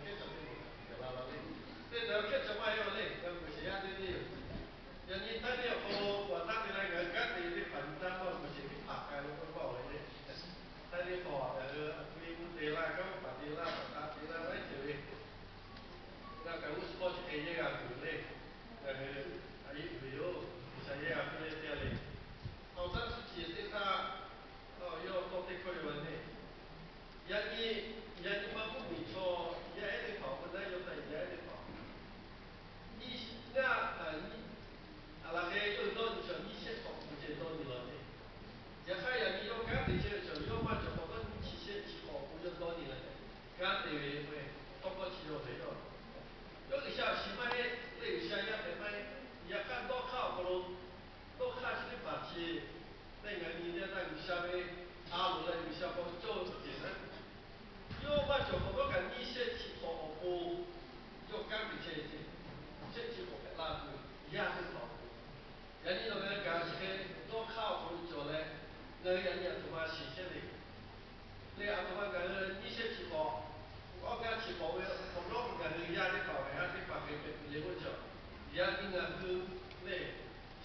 开什么的啦啦嘞，这条开什么样嘞？那不是呀，这里。อย่างนี้ท่านเนี่ยพอกว่าท่านอะไรเงี้ยก็ตีที่ผ่านท่านว่ามันจะที่ผักกันก็บอกเลยเนี่ยท่านนี่พอวิ่งเตล่าก็ปฏิล่าปฏิเตล่าไม่เจอเลยแล้วก็รู้สึกว่าจะเยี่ยมอยู่เลยแต่คืออายุวิโอใช้เยี่ยมเลยเดียวเลยเอาท่านสุดที่ที่ท่าโยต้องที่คุยวันนี้อย่างนี้มาพูดมีโชว์ยังไงเขาคนได้ยกแต่ยังไงเขา你那你。阿拉个有道理说，你先搞不见道理了的。也还有你要干这些时候，要么就好多你提前去搞不见道理了的，干这个会包括起要会要。有个小西买的，那个小也得买，也看多靠不咯，多看起的把起，那个你的那个小的阿鲁那个小包做的呢，要么就好多个你先去搞不，要干这些的，先去搞那个也得搞。人家那个干起来多靠谱做嘞，那人家他妈新鲜的，那样他妈个你先去搞，我干去搞为，我老个人家的搞，人家的搞给给我做，人家那个那，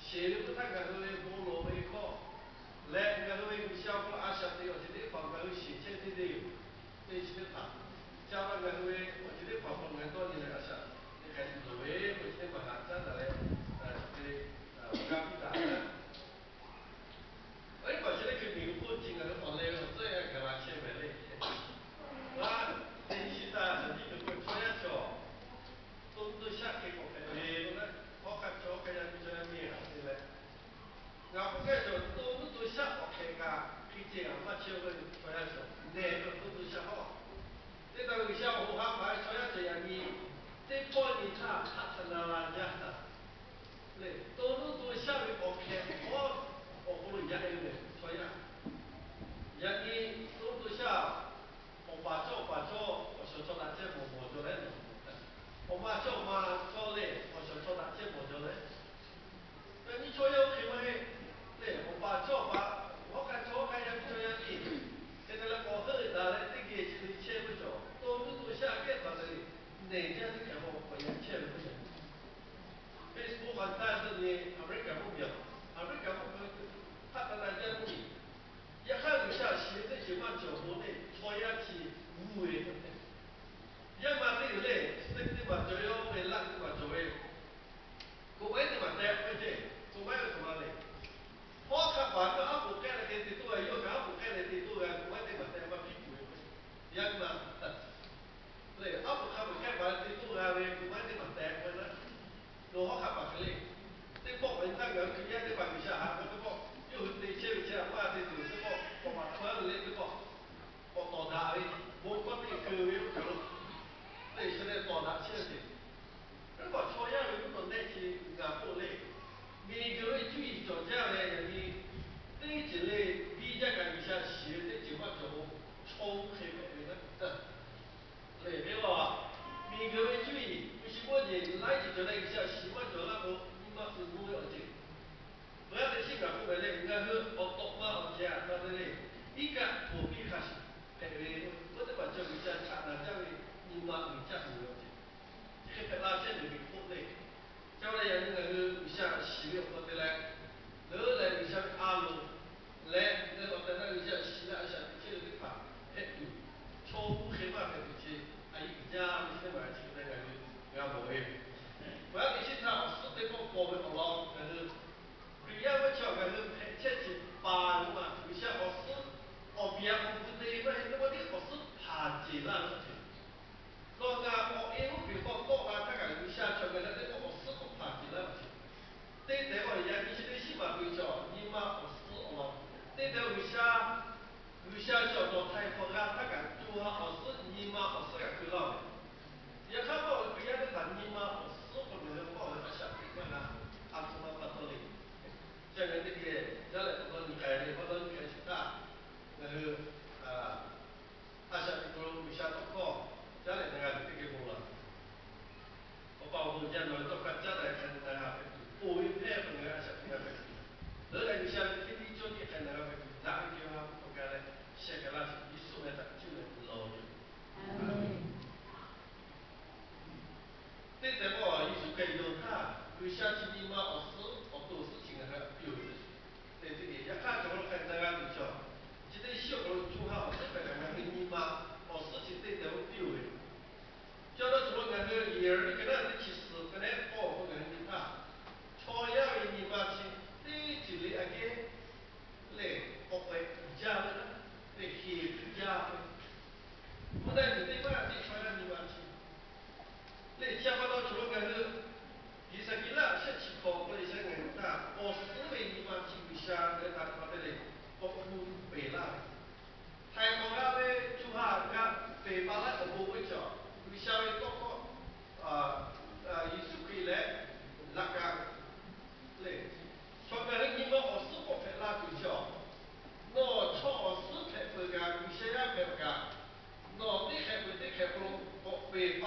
写的不太个那菠萝为靠，来那个小伙阿小的要这里放个新鲜的的，这些的他，加上个我这里放放很多年了阿小，你看作为我这里把它站着来，这。我刚不打的，哎，我现在去民户进来放来了，这样给他钱买嘞。啊，这现在是你们会穿下去哦，都下给我看，那个我看脚看下去这样面对嘞。然后这就都下好看个，可以这样把钱会穿下去，那个都下好。这个小伙还买穿下去呀，你这包你他成了家的。对，都下面搞开，我不能压有的，所以啊，人家都下，我说做那些我做嘞，我妈做嘛做嘞，我说做那些我做嘞，那你做要开嘛嘿，对，我爸做吧，我看做看人做样的，现在那过后打来这个是钱不着，都下边把这里，哪家是看我我也钱不着。Facebook 反弹是你阿美国目标，阿美国目标他当然在努力，也还有像现在就嘛脚步呢，穿下去无为的，也嘛这个嘞，这个嘛就要为那个嘛作为，国外的嘛在或者国外有什么嘞？我看完了阿布盖了给地图啊，有个阿布盖了地图啊，国外的嘛在嘛屁股，也嘛，对，阿布盖完地图啊，为国外的嘛在或者。罗好看把这里，这包文章人去也得管一下哈，我这包又得切一切，我这就是包，我把它们来这包，我到达的，我这个为什么？那现在到达现在，如果朝阳有不那些俺过来，每个人注意做这样的人的，这一类比较感觉像写的就把叫超黑白的，对对吧？每个人注意，不是我这来就来一下，习惯做那个，你妈是不要紧。不要在性格不为嘞，应该是读嘛，而且到这里，一个普遍开始，我这把教育家差那教育，你妈你家不要紧，这个那些你不对，将来人那个像习惯或者来，然后来像阿鲁，来那个在那个像习惯像这个地方，超过黑马的东西，一家你先买几个那个要不会，不要你现场是对方包的好了，但是。人家我瞧个是天气八嘛，有些学师边不对嘛，那么的学师爬进来了去。那因为比方到那他个有些瞧个那个学师都爬进来了去。对待我人你现在起码对照，你嘛学师哦，对待有些叫做太复杂，他个做学师你嘛学师个够了。也看到人家的谈你嘛学师或者是报的小弟们啊，他他妈不道理。这个这个，将来不管你开的，不管你开其他，那个他下一步下多高，将来那个这个不了。我保护将来都看将来看那个，不会配合那个小那个。后来你像天天叫你看那个，哪个地方不干嘞？写个那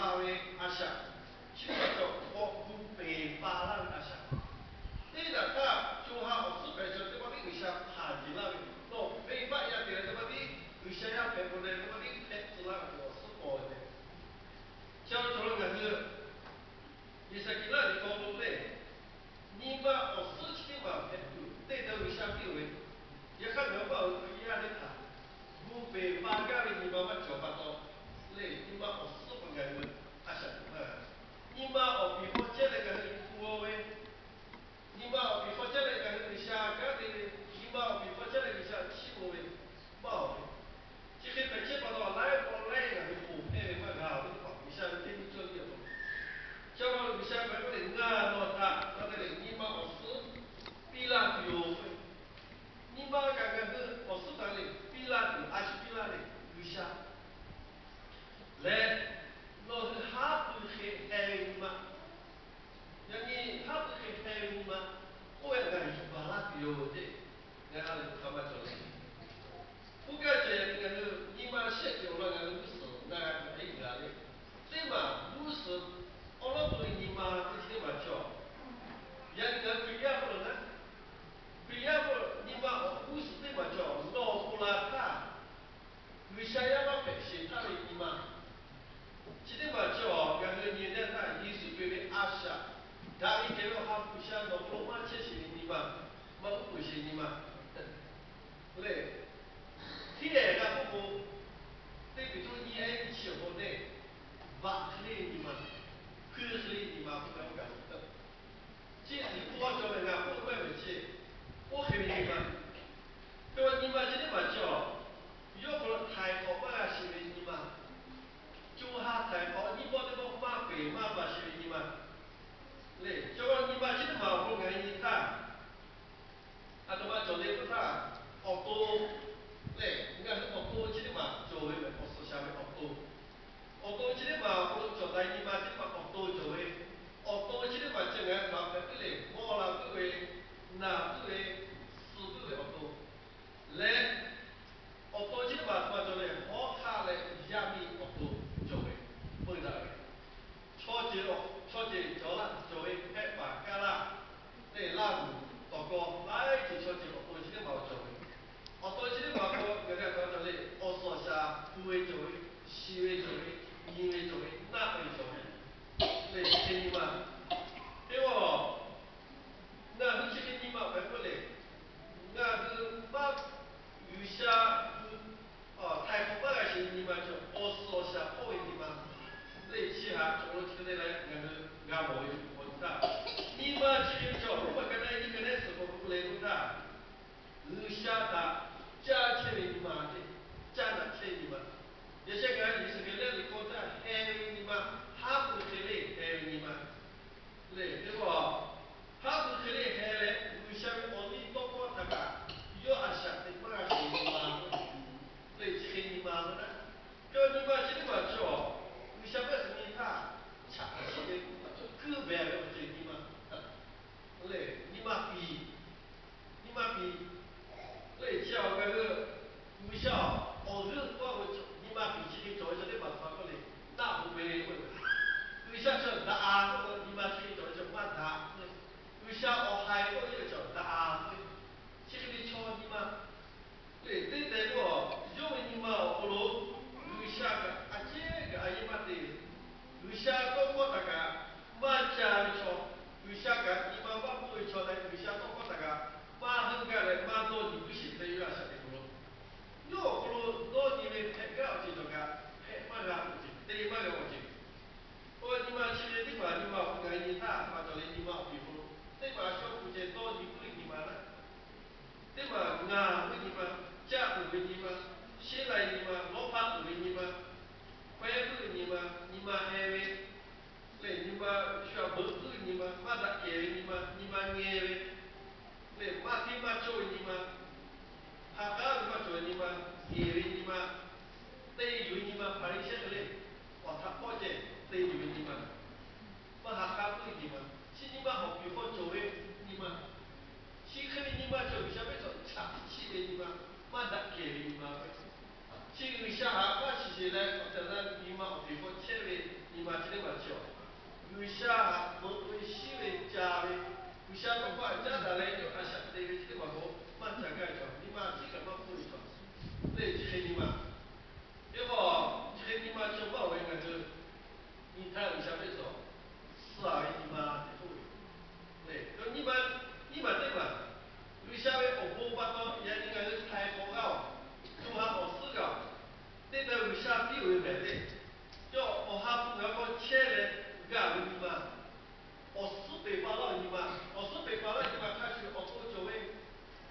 巴为阿夏，其实叫我古北巴兰阿夏。นี่แหละถ้าจูฮาออกสุดไปจนที่ว่านี่วิชาผ่านจีล่าวิโตไม่บ้ายาเดียร์ที่ว่านี่วิชาเป็นคนเดียวที่ว่านี่เพชรจีล่าตัวสุดโต่งเลยเจ้าตัวนั้นคือวิชากีฬาที่เขาลงเลยนี่มาออกสุดที่ว่าเพชรอยู่แต่เดี๋ยววิชาที่เว้ยยังข้างเหนือว่าวิชาเด็ดขาดกูเป็นบ้านก็เป็นนี่มาจบปะต่อเลยนี่มาออกสุดเป็นไงเว้ยอาชาตัวนั้นนี่มาออกปีพอเจ้าเลยกันกูเอาเว้ย 你妈比方讲来讲，你下个的，你妈比方讲来你下起步的，冇的，这个本身把到来不来个，你不配的嘛，搞你搞，你下个天做的不，叫我你下个不能啊，喏他，那个你妈我是比拉比优惠，你妈刚刚是我是哪里比拉比，还是比拉的，你下，来，那是哈不是爱嘛？yani hap ke khairi ma ko ya ga balat yo de ya ale kama to ku ga je ya ga ni ma she ke ola ga lu so na ga ai ga le te ma lu so ola to ni ma ke te ma cho ya ga priya ko na priya ko ni ma o lu so te ma cho no ko la ta vishaya ma pe she ta ni ma ci te ma cho ga ni ne ta yesu pe be ashaဒါဤကေရောဟာပူရှာတော့ဘုမချက်ရှိနေမှာမဟုတ်ဘူးရှိနေမှာလေဒီရကဘုဘတိတ်တူညီအဲ့ချေဖို့တဲ့ဘာခလေးဒီမှာคือခလေးဒီမှာဘုရားကကြည့်ဒီဘုရားကြောင့်ငါဘုရားပဲကြည့်ဘုခေဒီမှာတော့ဒီမှာဒီမှာကြောရောဘုရားထိုင်ပေါ်ပါရှိနေဒီမှာကျူဟာထိုင်ပေါ်ဒီဘောတဲ့ဘောမှာပေမှာပါရှိနေဒီမှာလေကျောင်းဒီမှာရှိတဲ့မှာဘုငယ်ကြီးသားအတမကျော်လေးကသားအော်တိုလေငါအော်တိုရှိတဲ့မှာကျော်ဝဲပဲအော်ဆိုရှာပဲအော်တိုရှိတဲ့မှာဘုကျော်တိုင်းဒီမှာရှိတဲ့မှာအော်တိုကျော်ဝဲအော်တိုရှိတဲ့မှာကျငယ်မှာပဲလေမော်လာပဲနာပဲစူပဲအော်တိုလေအော်တိုရှိတဲ့မှာကျော်လေဟောခါလေယာမီအော်တိုကျော်ဝဲဘုရား为啥无为西为家为？为啥不把家拿来就阿啥地为这个嘛无慢加改装，你妈这个嘛不会装，对，这个你妈，要不这个你妈就把为那个，你看为啥没做？是啊，你妈不会，对，那你妈对吧？为啥会学无巴多也应该是太高高，做下学四个，这个为啥比为难嘞？就学下那个车嘞，干为你妈。我四百八了你嘛，我四百八了你嘛，开始我多久位，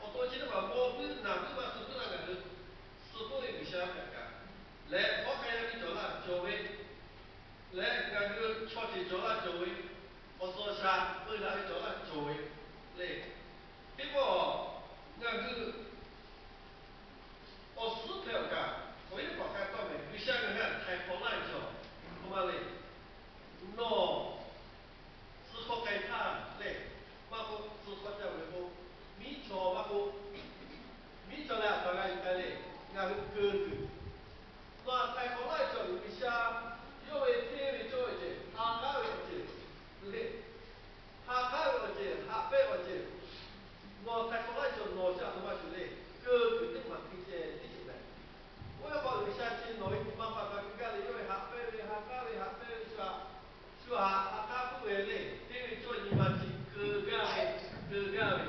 我多记得嘛，我不哪个嘛是不那个的，是不会有些那个，来我看下你做了九位，来那个超级做了九位，我说啥，为了做了九位，来，结果那个我四条干，我也不看到没，有些人看太好难做，他妈嘞，no。是靠开他嘞，马不是靠在为后，米错马不，米错了大概应该嘞，应该是哥哥。那太好来做一下，因为天为做一件，他干为一件，嘞，他干为一件，他背为一件。我太好来做，我讲什么是嘞，哥哥对嘛，并且弟兄们。我要把留下去，挪一地方把它给干了，因为还背为还干为还背为是吧？是吧？他干不为嘞，因为做你妈去哥干为哥干为，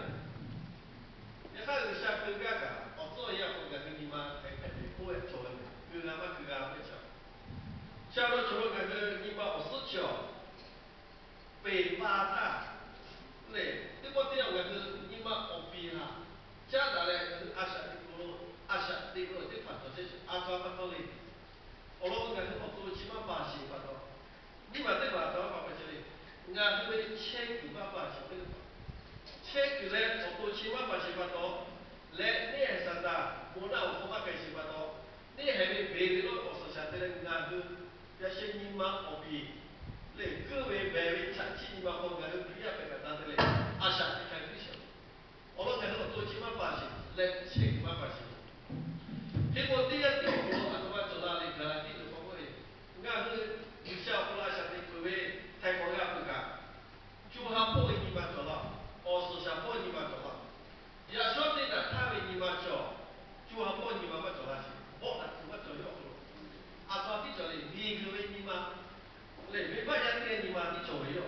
你看留下哥干个，我做一样我感觉你妈太太太不会做的，哥干嘛哥干会做？下到除了感觉你妈我是叫北八大，嘞，这个地方感觉你妈我比哈。加拿大是阿啥的个阿啥的个地方，就是阿抓巴多哩。我老公讲是我做起码80巴多，你嘛对吧？咱爸爸这里，俺这边1980这个，切个嘞，我做起码80巴多，来你还啥子？我那我爸开始巴多，你还没别的了，我说下这个俺个，要些你妈我比，嘞各位白位产气你妈我俺个比亚白个哪的嘞，阿啥的开对象。我老讲我做起码80，来切个80。结果第二条路啊，他妈走到那个地图方位，俺是有小不拉小的各位太高压不干，就他破你妈走了，哦是想破你妈走了，也说对的，他为你妈走，就他破你妈妈走了去，破了怎么走要路，啊他比较的，你各位你妈，来没办法，你妈你走没有？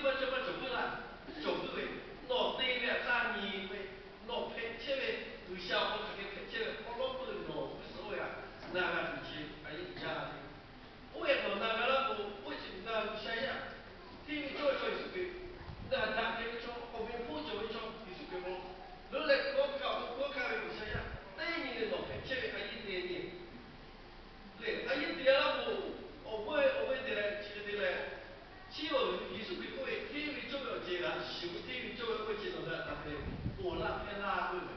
么这么走不啦？走不会，那对面看你会，那拍切位，有效果肯定拍切位，我老不那无所谓啊，那个东西还一样的。为什么那个了不？为什么那想想，TV做做是给，那大 TV 做，后面不做一做，你是给我，原来我看有想想，对你的那拍切位还一点点。对，啊，伊第二步，我们得来，其实得来，只要艺术品各位，体育做了这个，受体育做了这个的，大概我拉偏拉过来，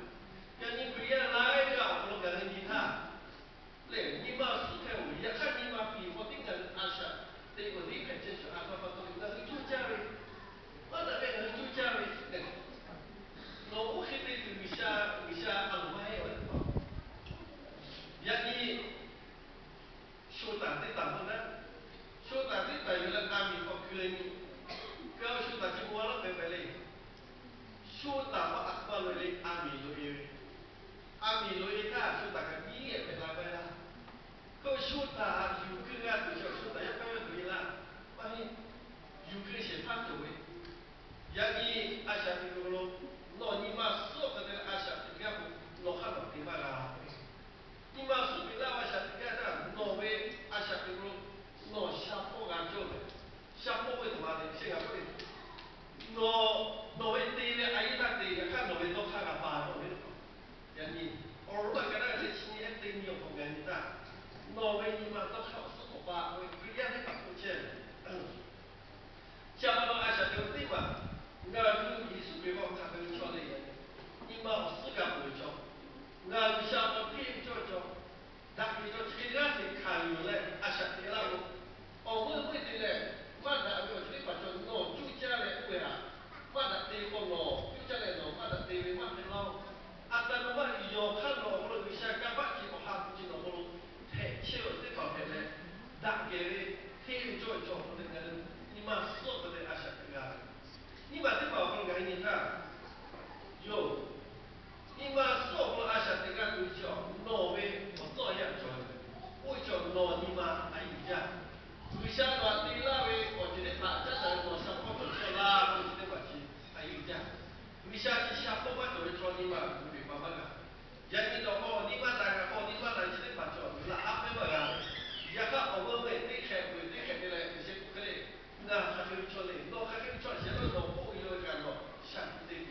像你不一样来了，我讲你看，对，你嘛思考一下，看你嘛比我顶个阿啥，对我离开这些阿爸爸都那你做家的，我那边能做家的，对，那我现在就为啥安排了？อย่างนี้ชูตาที่ต่างคนนั้นชูตาที่ต่างอยู่แล้วการมีความเคยมีก็ชูตาที่มัวแล้วเป็นไปเลยชูตาว่าอักบาลเลยอามีเลยถ้าชูตากันยี่เป็นอะไรล่ะก็ชูตาอยู่คืองานตัวชูตายังไปไม่ถึงละว่าอยู่คือเสียภาพตัวเองอย่างนี้อาชาติโลกนอนนี่มาสอบกันอาชาติกับนอกข้างนอกที่มาละ 你妈说明那我下次干啥？挪威啊，下边路挪下坡干叫的，下坡会他妈的，新加坡的，挪威对的，阿姨那对的，看挪威都看个巴挪威的，人家偶尔跟那些青年对你有方面的，挪威你妈都考试过巴，我不一样的搞不起来。下坡阿下边对嘛，那个艺术比我看不出来的，你妈四个不会教。那下坡偏叫叫。那你说这个样子看有嘞，啊，晓得了不？哦，我的嘞，我那个这里把叫喏，就家嘞对啊，我那地方喏，就家嘞喏，我那地方我听咯，啊，但是我有看到我有些干巴子我还不知道我太巧这方面嘞，大概嘞，天做做那个，你妈说不得啊晓得个，你把这方面给你看，有。你妈说过阿下这个对象，挪威我照样做的，我叫挪你妈还一样。为啥话对那位我觉得他这人我上我就说啦，我觉得我去还一样。为啥去下坡我就会说你妈不会妈妈个？人家都好，你妈大个好，你妈来这里把做，那阿妹嘛个，也看我们会对开会对开的来，有些不可能，那还没有做嘞，那还没有做，现在都不有干了，下不对的。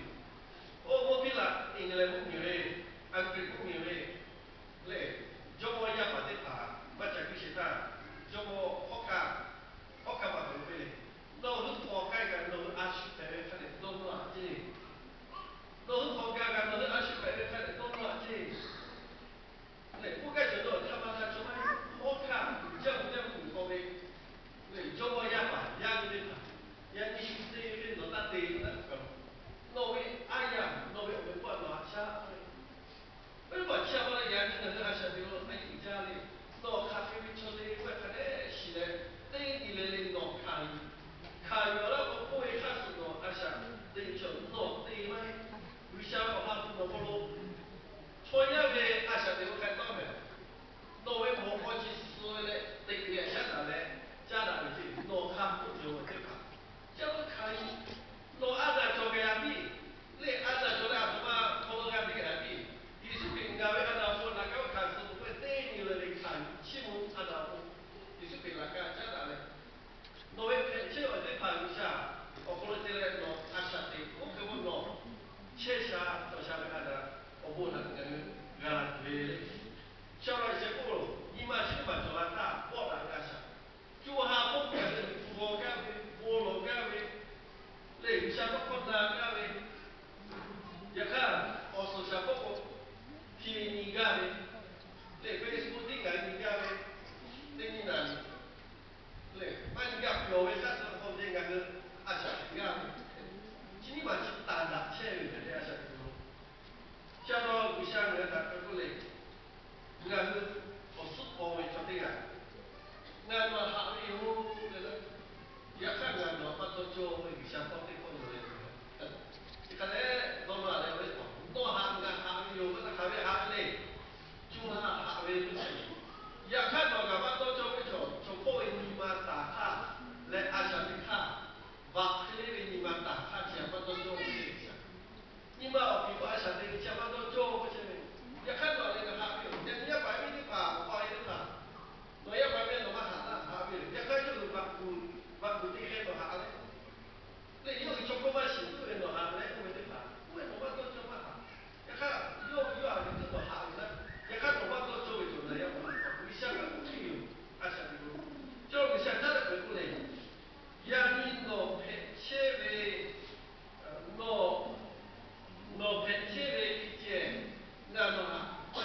我比啦，印尼来不牛嘞，安徽不牛嘞，嘞，叫我也把这爬，把这个现在，叫我好看嘛对不对？那我都跑开个，那我阿叔在那看的，那我阿姐，那我跑开个，那我阿叔在那看的，那我阿姐，嘞，我感觉到他妈的怎么好看，这不方便，嘞，叫我也把，也不得爬，也你这个弄大地那个。挪威，哎呀，挪威我们管马车，为什么车把那眼睛能看下去了？哎，有家里，挪咖啡车的，我看嘞是嘞，对你嘞挪看，看完了我不会看是挪，而且对就挪对吗？为啥我怕挪不落？穿越呗，而且对我看到没？挪威我过去试嘞，对面加拿大嘞，加拿大去挪看不着我这看，叫我看。no ada coba api, le ada coba apa fotografi api, isu pinggawe ada pun nak kau kasih bukan teni le kan, cium ada pun, isu pinggawe cara le, no kecil ada pangsha, okolo tele no asate, okolo no, cesa tosha ada, obona dengan galat le, cara sepuluh, lima sini macam lata, bola kasa, cuma hapus yang bukan gawe, le siapa pun nak gawe, ya kan, also siapa pun pilih ni gawe, le Facebook tinggal ni gawe, tinggi nani, le, mana gap yo,